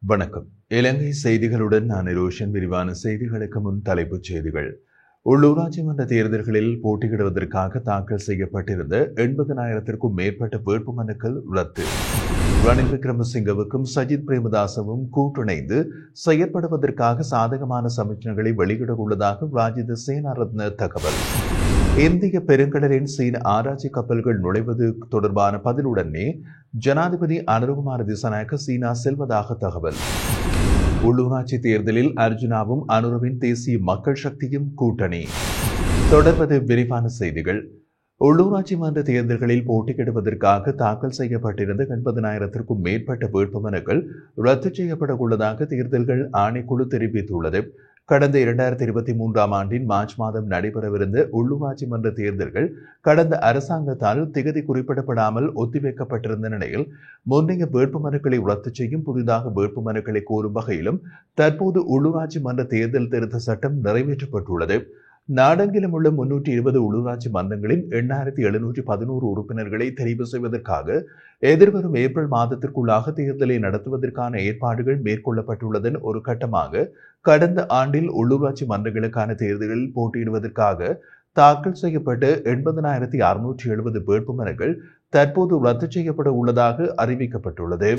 வணக்கம். இலங்கை செய்திகளுடன் நான் ரோஷன். விரிவான செய்திகளுக்கு முன் தலைப்புச் செய்திகள். உள்ளூராட்சி மன்ற தேர்தல்களில் போட்டியிடுவதற்காக தாக்கல் செய்யப்பட்டிருந்த 80,000க்கும் மேற்பட்ட வேட்புமனுக்கள் ரத்து. ரணில் விக்ரமசிங்கவுக்கும் சஜித் பிரேமதாசவும் கூட்டிணைந்து செயற்படுவதற்காக சாதகமான சமிக்ஞைகளை வெளியிட உள்ளதாக ராஜித சேனாரத்ன தகவல். இந்திய பெருங்கடலின் சீன ஆராய்ச்சி கப்பல்கள் நுழைவது தொடர்பான பதிலுடனே ஜனாதிபதி அனுரகுமார திசாநாயக்க சீனா செல்வதாக தகவல். உள்ளூராட்சி தேர்தலில் அர்ஜுனாவும் அனுரவின் தேசிய மக்கள் சக்தியும் கூட்டணி. தொடர்வது விரிவான செய்திகள். உள்ளூராட்சி மன்ற தேர்தல்களில் போட்டியிடுவதற்காக தாக்கல் செய்யப்பட்டிருந்த 80,000க்கும் மேற்பட்ட வேட்புமனுக்கள் ரத்து செய்யப்பட உள்ளதாக தேர்தல்கள் ஆணைக்குழு தெரிவித்துள்ளது. கடந்த 2023ஆம் ஆண்டின் மார்ச் மாதம் நடைபெறவிருந்த உள்ளூராட்சி மன்ற தேர்தல்கள் கடந்த அரசாங்கத்தால் திகதி குறிப்பிடப்படாமல் ஒத்திவைக்கப்பட்டிருந்த நிலையில் முன்னைய வேட்புமனுக்களை ரத்து செய்யும் புதிதாக வேட்புமனுக்களை கோரும் வகையிலும் தற்போது உள்ளூராட்சி மன்ற தேர்தல் திருத்த சட்டம் நிறைவேற்றப்பட்டுள்ளது. நாடெங்கிலும் உள்ள 320 உள்ளூராட்சி மன்றங்களின் 8,711 உறுப்பினர்களை தெரிவு செய்வதற்காக எதிர்வரும் ஏப்ரல் மாதத்திற்குள்ளாக தேர்தலை நடத்துவதற்கான ஏற்பாடுகள் மேற்கொள்ளப்பட்டுள்ளதன் ஒரு கட்டமாக கடந்த ஆண்டில் உள்ளூராட்சி மன்றங்களுக்கான தேர்தலில் போட்டியிடுவதற்காக தாக்கல் செய்யப்பட்ட 80,670 வேட்புமனுக்கள் தற்போது ரத்து செய்யப்பட உள்ளதாக அறிவிக்கப்பட்டுள்ளது.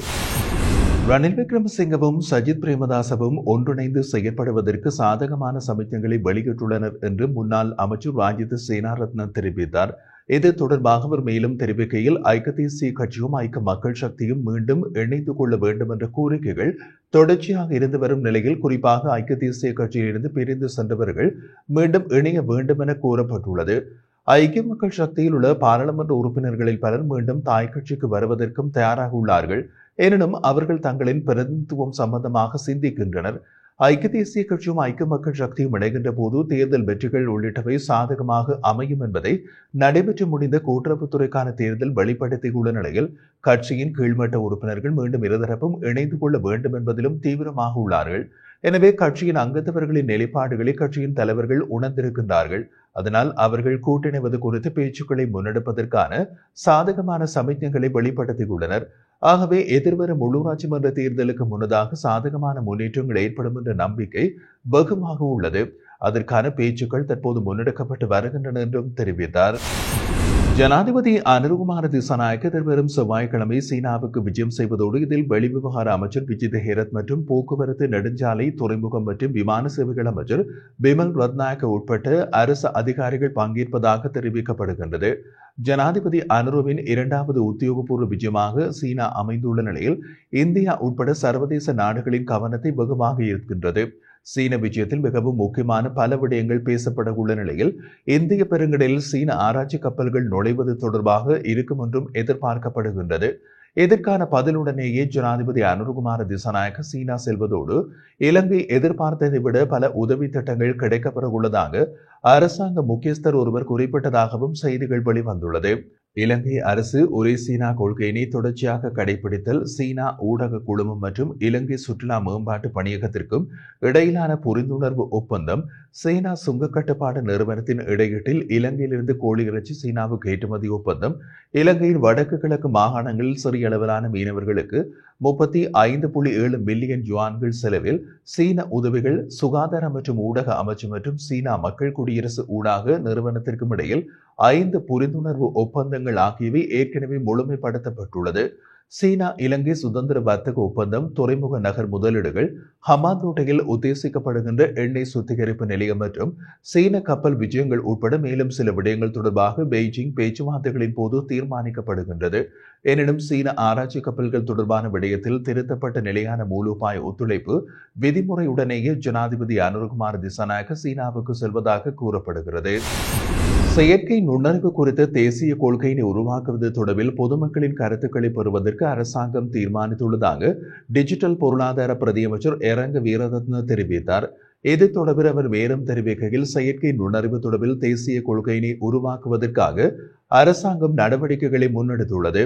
ரணில் விக்ரமசிங்கவும் சஜித் பிரேமதாசவும் ஒன்றிணைந்து செயற்படுவதற்கு சாதகமான சமிக்ஞைகளை வெளியிட்டுள்ளனர் என்று முன்னாள் அமைச்சர் ராஜித சேனாரத்ன தெரிவித்தார். இது தொடர்பாக அவர் மேலும் தெரிவிக்கையில், ஐக்கிய தேசிய கட்சியும் ஐக்கிய மக்கள் சக்தியும் மீண்டும் இணைந்து கொள்ள வேண்டும் என்ற கோரிக்கைகள் தொடர்ச்சியாக இருந்து வரும் நிலையில் குறிப்பாக ஐக்கிய தேசிய கட்சியிலிருந்து பிரிந்து சென்றவர்கள் மீண்டும் இணைய வேண்டும் என கூறப்பட்டுள்ளது. ஐக்கிய மக்கள் சக்தியில் உள்ள பாராளுமன்ற உறுப்பினர்களில் பலர் மீண்டும் தாய் கட்சிக்கு வருவதற்கும் தயாராக உள்ளார்கள். எனினும் அவர்கள் தங்களின் பிரதிநிதித்துவம் சம்பந்தமாக சிந்திக்கின்றனர். ஐக்கிய தேசிய கட்சியும் ஐக்கிய மக்கள் சக்தியும் இணைகின்ற போது தேர்தல் வெற்றிகள் உள்ளிட்டவை சாதகமாக அமையும் என்பதை நடைபெற்று முடிந்த கூட்டுறவுத்துறைக்கான தேர்தல் வெளிப்படுத்தியுள்ள நிலையில் கட்சியின் கீழ்மட்ட உறுப்பினர்கள் மீண்டும் இருதரப்பும் இணைந்து கொள்ள வேண்டும் என்பதிலும் தீவிரமாக உள்ளார்கள். எனவே கட்சியின் அங்கத்தவர்களின் நிலைப்பாடுகளை கட்சியின் தலைவர்கள் உணர்ந்திருக்கின்றார்கள். அதனால் அவர்கள் கூட்டிணைவது குறித்து பேச்சுக்களை முன்னெடுப்பதற்கான சாதகமான சமிக்ஞைகளை வெளிப்படுத்தியுள்ளனர். ஆகவே எதிர்வரும் உள்ளூராட்சி மன்ற தேர்தலுக்கு முன்னதாக சாதகமான முன்னேற்றங்கள் ஏற்படும் என்ற நம்பிக்கை வெகுவாக உள்ளது. அதற்கான பேச்சுக்கள் தற்போது முன்னெடுக்கப்பட்டு வருகின்றன என்றும் தெரிவித்தார். ஜனாதிபதி அனுரகுமார திசாநாயக்க எதிர்வரும் செவ்வாய்க்கிழமை சீனாவுக்கு விஜயம் செய்வதோடு இதில் வெளிவிவகார அமைச்சர் விஜித ஹேரத் மற்றும் போக்குவரத்து நெடுஞ்சாலை துறைமுகம் மற்றும் விமான சேவைகள் அமைச்சர் பிமல் ரத்நாயக்க உட்பட்ட அரசு அதிகாரிகள் பங்கேற்பதாக தெரிவிக்கப்படுகின்றது. ஜனாதிபதி அனுரவின் 2வது உத்தியோகபூர்வ விஜயமாக சீனா அமைந்துள்ள நிலையில் இந்தியா உட்பட சர்வதேச நாடுகளின் கவனத்தை வெகுவாக ஈர்க்கின்றது. சீன விஜயத்தில் மிகவும் முக்கியமான பல விடயங்கள் பேசப்பட உள்ள நிலையில் இந்திய பெருங்கடலில் சீன ஆராய்ச்சி கப்பல்கள் நுழைவது தொடர்பாக இருக்கும் என்றும் எதிர்பார்க்கப்படுகின்றது. இதற்கான பதிலுடனேயே ஜனாதிபதி அனுரகுமார திசாநாயக்க சீனா செல்வதோடு இலங்கை எதிர்பார்த்ததை விட பல உதவி திட்டங்கள் கிடைக்கப்பெற உள்ளதாக அரசாங்க முக்கியஸ்தர் ஒருவர் குறிப்பிட்டதாகவும் செய்திகள் வெளிவந்துள்ளது. இலங்கை அரசு ஒரே சீனா கொள்கையினை தொடர்ச்சியாக கடைபிடித்தல், சீனா ஊடக குழுமம் மற்றும் இலங்கை சுற்றுலா மேம்பாட்டு பணியகத்திற்கும் இடையிலான புரிந்துணர்வு ஒப்பந்தம், சீனா சுங்க கட்டுப்பாடு நிறுவனத்தின் இடையீட்டில் இலங்கையிலிருந்து கோழி இறைச்சி சீனாவுக்கு ஏற்றுமதி ஒப்பந்தம், இலங்கையின் வடக்கு கிழக்கு மாகாணங்களில் சிறிய அளவிலான மீனவர்களுக்கு 35.7 மில்லியன் யுவான்கள் செலவில் சீன உதவிகள், சுகாதார மற்றும் ஊடக அமைச்சு மற்றும் சீனா மக்கள் குடியரசு ஊடக நிறுவனத்திற்கும் இடையில் 5 புரிந்துணர்வு ஒப்பந்தங்கள் ஆகியவை ஏற்கனவே முழுமைப்படுத்தப்பட்டுள்ளது. சீனா இலங்கை சுதந்திர வர்த்தக ஒப்பந்தம், துறைமுக நகர் முதலீடுகள், ஹமாந்தோட்டையில் உத்தேசிக்கப்படுகின்ற எண்ணெய் சுத்திகரிப்பு நிலையம் மற்றும் சீன கப்பல் விஜயங்கள் உட்பட மேலும் சில விடயங்கள் தொடர்பாக பெய்ஜிங் பேச்சுவார்த்தைகளின் போது தீர்மானிக்கப்படுகின்றது. எனினும் சீன ஆராய்ச்சி கப்பல்கள் தொடர்பான விடயத்தில் திருத்தப்பட்ட நிலையான மூலோபாய ஒத்துழைப்பு விதிமுறையுடனேயே ஜனாதிபதி அனுரகுமார திசாநாயக்க சீனாவுக்கு செல்வதாக கூறப்படுகிறது. செயற்கை நுண்ணறிவு குறித்த தேசிய கொள்கையினை உருவாக்குவது தொடர்பில் பொதுமக்களின் கருத்துக்களை பெறுவதற்கு அரசாங்கம் தீர்மானித்துள்ளதாக டிஜிட்டல் பொருளாதார பிரதியமைச்சர் எரங்க வீரரத்ன தெரிவித்தார். இது தொடர்பில் அவர் மேலும் தெரிவிக்கையில், செயற்கை நுண்ணறிவு தொடர்பில் தேசிய கொள்கையினை உருவாக்குவதற்காக அரசாங்கம் நடவடிக்கைகளை முன்னெடுத்துள்ளது.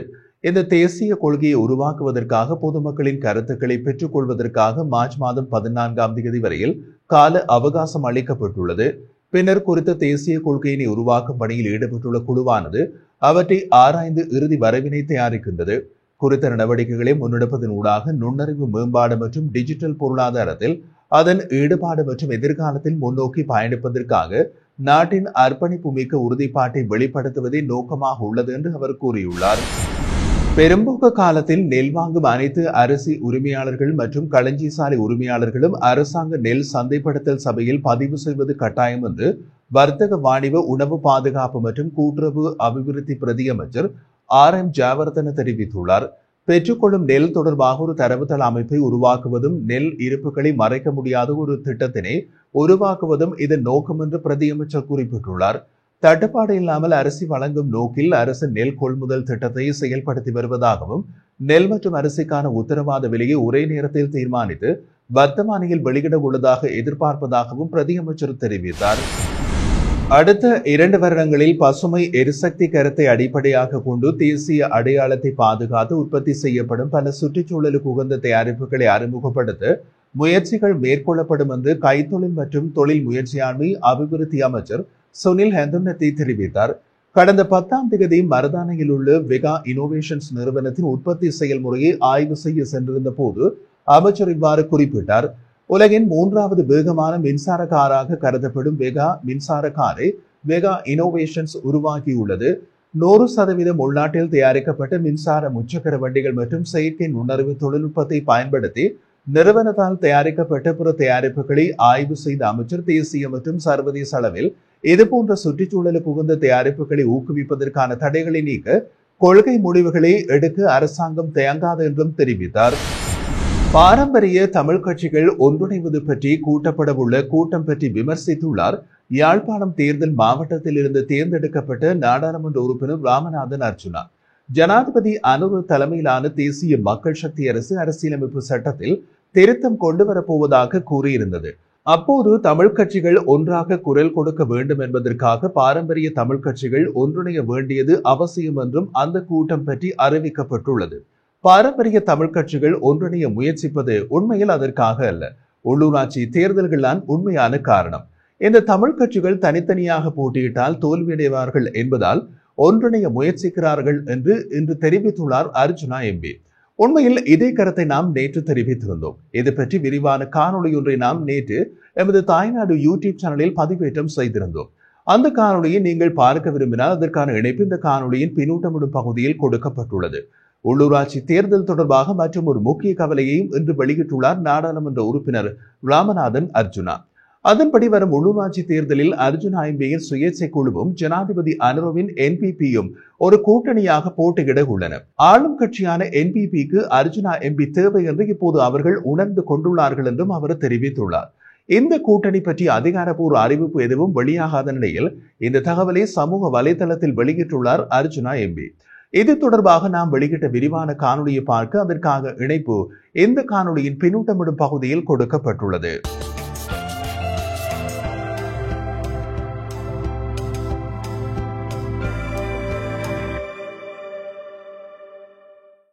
இந்த தேசிய கொள்கையை உருவாக்குவதற்காக பொதுமக்களின் கருத்துக்களை பெற்றுக் கொள்வதற்காக மார்ச் மாதம் 14ஆம் தேதி வரையில் கால அவகாசம் அளிக்கப்பட்டுள்ளது. பின்னர் குறித்த தேசிய கொள்கையினை உருவாக்கும் பணியில் ஈடுபட்டுள்ள குழுவானது அவற்றை ஆராய்ந்து இறுதி வரைவினை தயாரிக்கின்றது. குறித்த நடவடிக்கைகளை முன்னெடுப்பதன் ஊடாக நுண்ணறிவு மேம்பாடு மற்றும் டிஜிட்டல் பொருளாதாரத்தில் அதன் ஈடுபாடு மற்றும் எதிர்காலத்தில் முன்னோக்கி பயணிப்பதற்காக நாட்டின் அர்ப்பணிப்பு மிக்க உறுதிப்பாட்டை வெளிப்படுத்துவதே நோக்கமாக உள்ளது என்று அவர் கூறியுள்ளார். பெரும்போக்கு காலத்தில் நெல் வாங்கும் அனைத்து அரிசி உரிமையாளர்கள் மற்றும் களஞ்சியசாலை உரிமையாளர்களும் அரசாங்க நெல் சந்தைப்படுத்தல் சபையில் பதிவு செய்வது கட்டாயம் என்று வர்த்தக வாணிப உணவு பாதுகாப்பு மற்றும் கூட்டுறவு அபிவிருத்தி பிரதி அமைச்சர் RM ஜெயவர்தன தெரிவித்துள்ளார். பெற்றுக்கொள்ளும் நெல் தொடர்பாக ஒரு தரவுத்தள அமைப்பை உருவாக்குவதும் நெல் இருப்புகளை மறைக்க முடியாத ஒரு திட்டத்தினை உருவாக்குவதும் இதன் நோக்கம் என்று பிரதி அமைச்சர் குறிப்பிட்டுள்ளார். தட்டுப்பாடு இல்லாமல் அரிசி வழங்கும் நோக்கில் அரசு நெல் கொள்முதல் திட்டத்தை செயல்படுத்தி வருவதாகவும் நெல் மற்றும் அரிசிக்கான உத்தரவாத விலையை ஒரே நேரத்தில் தீர்மானித்து வர்த்தமானியில் வெளியிட உள்ளதாக எதிர்பார்ப்பதாகவும் பிரதி அமைச்சர் தெரிவித்தார். அடுத்த 2 வருடங்களில் பசுமை எரிசக்தி கருத்தை அடிப்படையாக கொண்டு தேசிய அடையாளத்தை பாதுகாத்து உற்பத்தி செய்யப்படும் பல சுற்றுச்சூழலுக்கு உகந்த தயாரிப்புகளை அறிமுகப்படுத்த முயற்சிகள் மேற்கொள்ளப்படும் என்று கைத்தொழில் மற்றும் தொழில் முயற்சியாண்மை அபிவிருத்தி அமைச்சர் சுனில் ஹெந்துன்னதி தெரிவித்தார். கடந்த 10ஆம் தேதி மருதானையில் உள்ள வெகா இனோவேஷன்ஸ் நிறுவனத்தின் உற்பத்தி செயல்முறையை ஆய்வு செய்ய சென்றிருந்த போது அமைச்சர் இவ்வாறு குறிப்பிட்டார். உலகின் 3வது வேகமான மின்சார காராக கருதப்படும் வெகா மின்சார காரை வெகா இனோவேஷன்ஸ் உருவாக்கியுள்ளது. 100% உள்நாட்டில் தயாரிக்கப்பட்ட மின்சார முச்சக்கர வண்டிகள் மற்றும் செயற்கை நுண்ணறிவு தொழில்நுட்பத்தை பயன்படுத்தி நிறுவனத்தால் தயாரிக்கப்பட்ட பிற தயாரிப்புகளை ஆய்வு செய்த அமைச்சர் தேசிய மற்றும் சர்வதேச அளவில் இதுபோன்ற சுற்றுச்சூழலுக்கு உகந்த தயாரிப்புகளை ஊக்குவிப்பதற்கான தடைகளை நீக்க கொள்கை முடிவுகளை எடுக்க அரசாங்கம் தயங்காது என்றும் தெரிவித்தார். பாரம்பரிய தமிழ் கட்சிகள் ஒன்றிணைவது பற்றி கூட்டப்படவுள்ள கூட்டம் பற்றி விமர்சித்துள்ளார் யாழ்ப்பாணம் தேர்தல் மாவட்டத்தில் இருந்து தேர்ந்தெடுக்கப்பட்ட நாடாளுமன்ற உறுப்பினர் ராமநாதன் அர்ஜுனா. ஜனாதிபதி அனுர தலைமையிலான தேசிய மக்கள் சக்தி அரசு அரசியலமைப்பு சட்டத்தில் திருத்தம் கொண்டு வரப்போவதாக கூறியிருந்தது. அப்போது தமிழ் கட்சிகள் ஒன்றாக குரல் கொடுக்க வேண்டும் என்பதற்காக பாரம்பரிய தமிழ் கட்சிகள் ஒன்றிணைய வேண்டியது அவசியம் என்றும் அந்த கூட்டம் பற்றி அறிவிக்கப்பட்டுள்ளது. பாரம்பரிய தமிழ் கட்சிகள் ஒன்றிணைய முயற்சிப்பது உண்மையில் அதற்காக அல்ல, உள்ளூராட்சி தேர்தல்கள் தான் உண்மையான காரணம். இந்த தமிழ் கட்சிகள் தனித்தனியாக போட்டியிட்டால் தோல்வியடைவார்கள் என்பதால் ஒன்றிணைய முயற்சிக்கிறார்கள் என்று இன்று தெரிவித்துள்ளார் அர்ஜுனா எம்பி. உண்மையில் இதே கருத்தை நாம் நேற்று தெரிவித்திருந்தோம். இது பற்றி விரிவான காணொலி ஒன்றை நாம் நேற்று எமது தாய்நாடு யூடியூப் சேனலில் பதிவேற்றம் செய்திருந்தோம். அந்த காணொலியை நீங்கள் பார்க்க விரும்பினால் அதற்கான இணைப்பு இந்த காணொலியின் பின்னூட்டமிடும் பகுதியில் கொடுக்கப்பட்டுள்ளது. உள்ளூராட்சி தேர்தல் தொடர்பாக மற்றும் ஒரு முக்கிய கவலையையும் இன்று வெளியிட்டுள்ளார் நாடாளுமன்ற உறுப்பினர் ராமநாதன் அர்ஜுனா. அதன்படி வரும் உள்ளூராட்சி தேர்தலில் அர்ஜுனா எம்பியின் சுயேட்சை குழுவும் ஜனாதிபதி அனுரவின் NPPயும் ஒரு கூட்டணியாக போட்டியிட உள்ளனர். ஆளும் கட்சியான NPPக்கு அர்ஜுனா எம்பி தேவை என்று இப்போது அவர்கள் உணர்ந்து கொண்டுள்ளார்கள் என்றும் அவர் தெரிவித்துள்ளார். இந்த கூட்டணி பற்றி அதிகாரப்பூர்வ அறிவிப்பு எதுவும் வெளியாகாத நிலையில் இந்த தகவலை சமூக வலைதளத்தில் வெளியிட்டுள்ளார் அர்ஜுனா எம்பி. இது தொடர்பாக நாம் வெளியிட்ட விரிவான காணொலியை பார்க்க அதற்காக இணைப்பு இந்த காணொலியின் பின்னூட்டமிடும் பகுதியில் கொடுக்கப்பட்டுள்ளது.